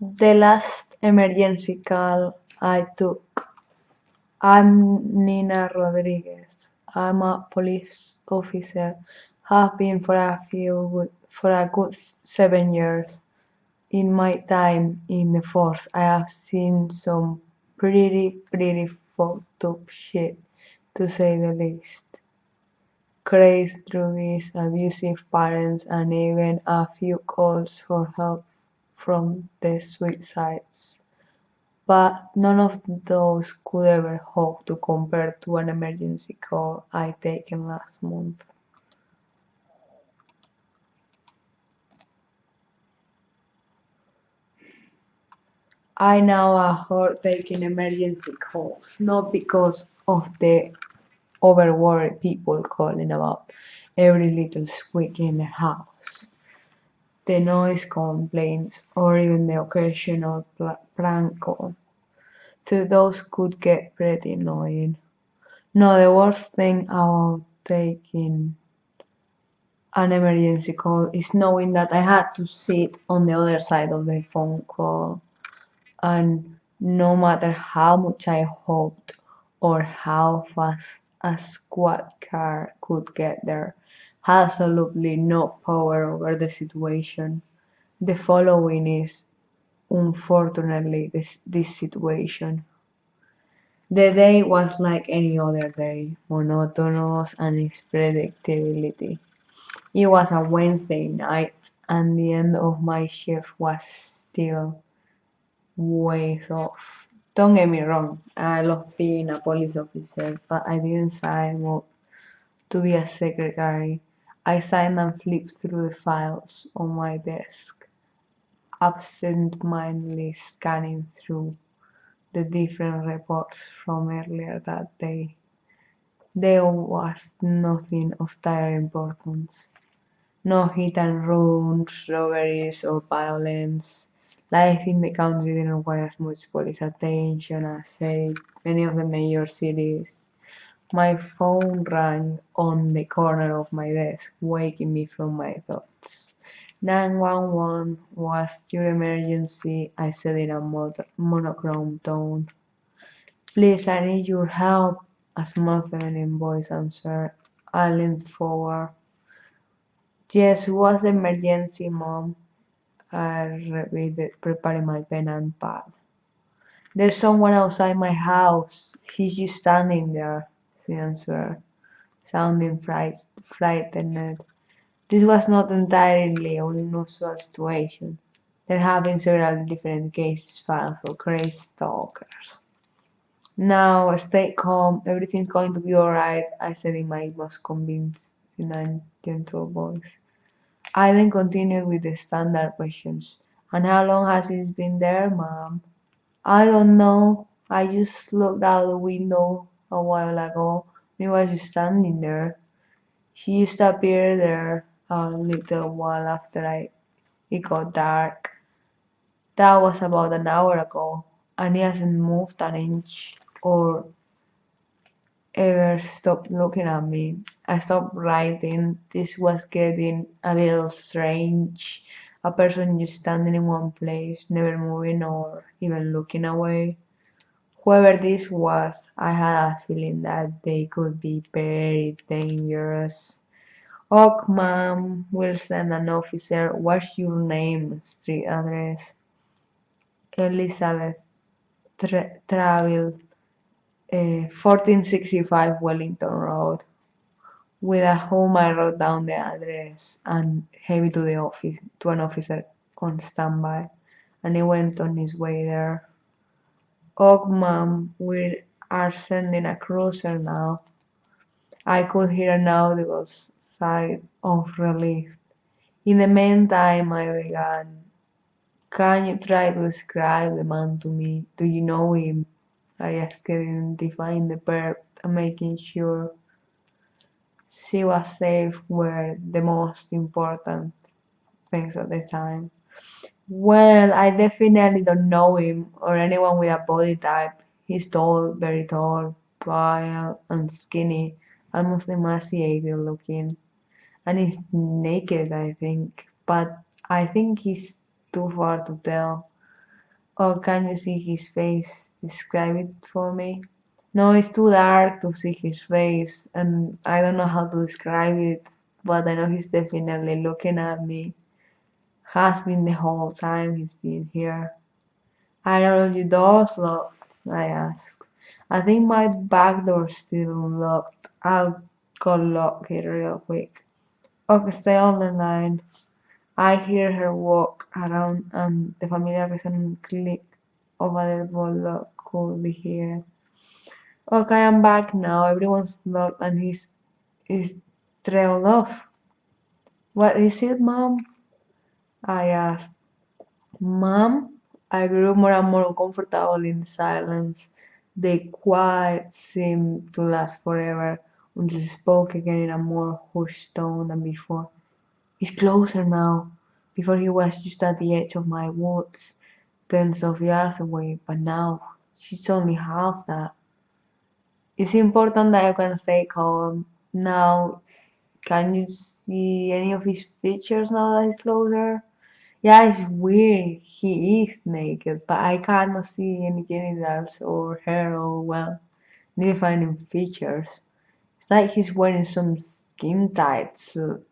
The last emergency call I took. I'm Nina Rodriguez. I'm a police officer. Have been for a good 7 years. In my time in the force, I have seen some pretty fucked up shit, to say the least. Crazed druggies, abusive parents, and even a few calls for help from the suicides. But none of those could ever hope to compare to an emergency call I taken last month. I now avoid taking emergency calls, not because of the overworried people calling about every little squeak in the house, the noise complaints, or even the occasional prank call. So those could get pretty annoying. No, the worst thing about taking an emergency call is knowing that I had to sit on the other side of the phone call, and no matter how much I hoped or how fast a squad car could get there, had absolutely no power over the situation. The following is unfortunately this situation. The day was like any other day, monotonous and its predictability. It was a Wednesday night, and the end of my shift was still ways off. Don't get me wrong, I love being a police officer, but I didn't sign up to be a secretary. I signed and flipped through the files on my desk, absent-mindedly scanning through the different reports from earlier that day. There was nothing of dire importance. No hit and runs, robberies, or violence. Life in the country didn't require as much police attention as, say, many of the major cities. My phone rang on the corner of my desk, waking me from my thoughts. 911, was your emergency? I said in a monochrome tone. Please, I need your help, a small feminine voice answered. I leaned forward. Yes, it was emergency, Mom, I repeated, preparing my pen and pad. There's someone outside my house. He's just standing there, she answered, sounding frightened. This was not entirely an unusual situation. There have been several different cases filed for crazy stalkers. Now, stay calm. Everything's going to be alright, I said in my most convincing and gentle voice. I then continued with the standard questions. And how long has it been there, Mom? I don't know. I just looked out the window a while ago. It was just standing there. She used to appear there a little while after it got dark. That was about an hour ago, and he hasn't moved an inch or ever stopped looking at me. I stopped writing. This was getting a little strange. A person just standing in one place, never moving or even looking away. Whoever this was, I had a feeling that they could be very dangerous. Oh, ma'am, we'll send an officer. What's your name and street address? Elizabeth Travel, 1465 Wellington Road. With a whom I wrote down the address and gave it to the office to an officer on standby, and he went on his way there. Oh, ma'am, we are sending a cruiser now. I could hear an audible sigh of relief. In the meantime, I began. Can you try to describe the man to me? Do you know him? I asked, identifying the verb and making sure she was safe were the most important things at the time. Well, I definitely don't know him or anyone with a body type. He's tall, very tall, pale and skinny, almost emaciated looking, and he's naked, I think. But I think he's too far to tell. Or can you see his face? Describe it for me. No, it's too dark to see his face, and I don't know how to describe it, but I know he's definitely looking at me. Has been the whole time he's been here. Are all your doors locked? I asked. I think my back door's still unlocked. I'll go lock it real quick. Okay, stay on the line. I hear her walk around and the familiar resonant click of a deadbolt lock could be here. Okay, I'm back now. Everyone's locked and he's trailed off. What is it, Mom? I asked. Mom? I grew more and more uncomfortable in the silence. The quiet seemed to last forever until she spoke again in a more hushed tone than before. He's closer now. Before he was just at the edge of my woods, tens of yards away, but now she's only half that. It's important that you can stay calm. Now, can you see any of his features now that he's closer? Yeah, it's weird. He is naked, but I cannot see any genitals or hair or, well, any defining features. It's like he's wearing some skin tight suit.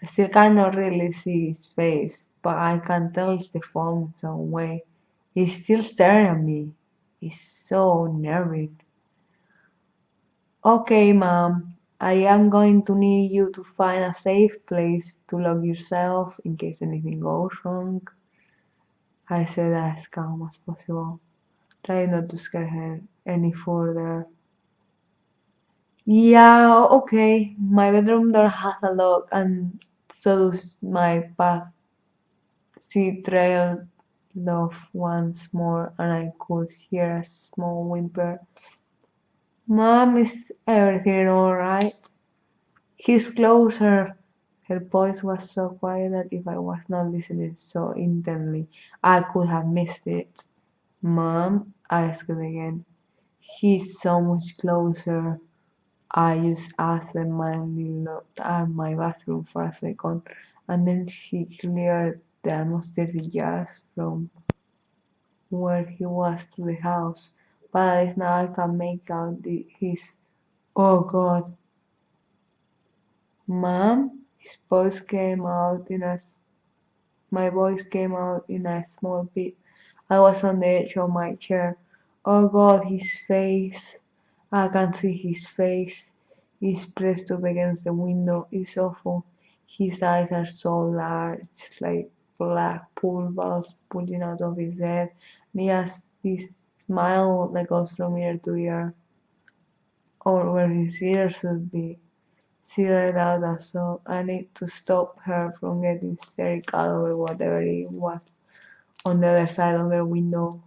I still cannot really see his face, but I can tell it's deformed some way. He's still staring at me. It's so nerving. Okay, Mom, I am going to need you to find a safe place to lock yourself in case anything goes wrong. I said as calm as possible, trying not to scare her any further. Yeah, okay, my bedroom door has a lock, and so does my path. She trailed off once more, and I could hear a small whimper. Mom, is everything alright? He's closer. Her voice was so quiet that if I was not listening so intently, I could have missed it. Mom, I asked again. He's so much closer. I just absentmindedly looked at my bathroom for a second, and then she cleared the almost 30 yards from where he was to the house. But at least now I can make out his. Oh God, Mom? My voice came out in a small bit. I was on the edge of my chair. Oh God, his face. I can see his face. He's pressed up against the window. It's awful. His eyes are so large, like black pool balls bulging out of his head. And he has this smile that goes from ear to ear, or where his ears should be. She let out a sob. I need to stop her from getting hysterical over whatever it was on the other side of the window.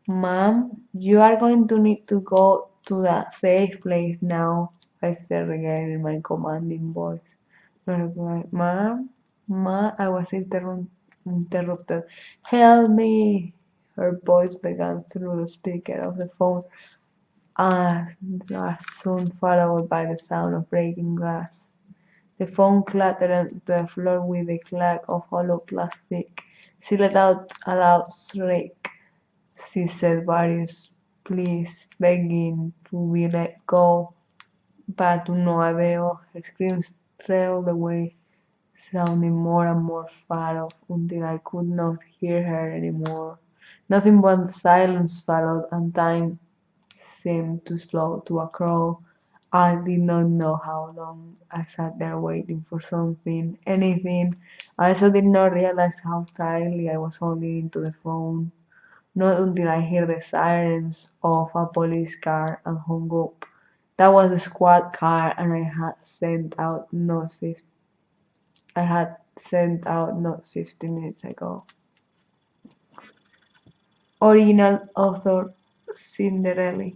Mom, you are going to need to go to that safe place now, I said again in my commanding voice. No reply. Mom, Ma, I was interrupted. Help me! Her voice began through the speaker of the phone, and was soon followed by the sound of breaking glass. The phone clattered onto the floor with the clack of hollow plastic. She let out a loud shriek. She said various pleas, begging to be let go, but to no avail. Her screams trailed away, sounding more and more far off until I could not hear her anymore. Nothing but silence followed, and time seemed to slow to a crawl. I did not know how long I sat there waiting for something, anything. I also did not realize how tightly I was holding into the phone. Not until I heard the sirens of a police car and hung up. That was the squad car, and I had sent out not 50 minutes ago. Original author Cinderella.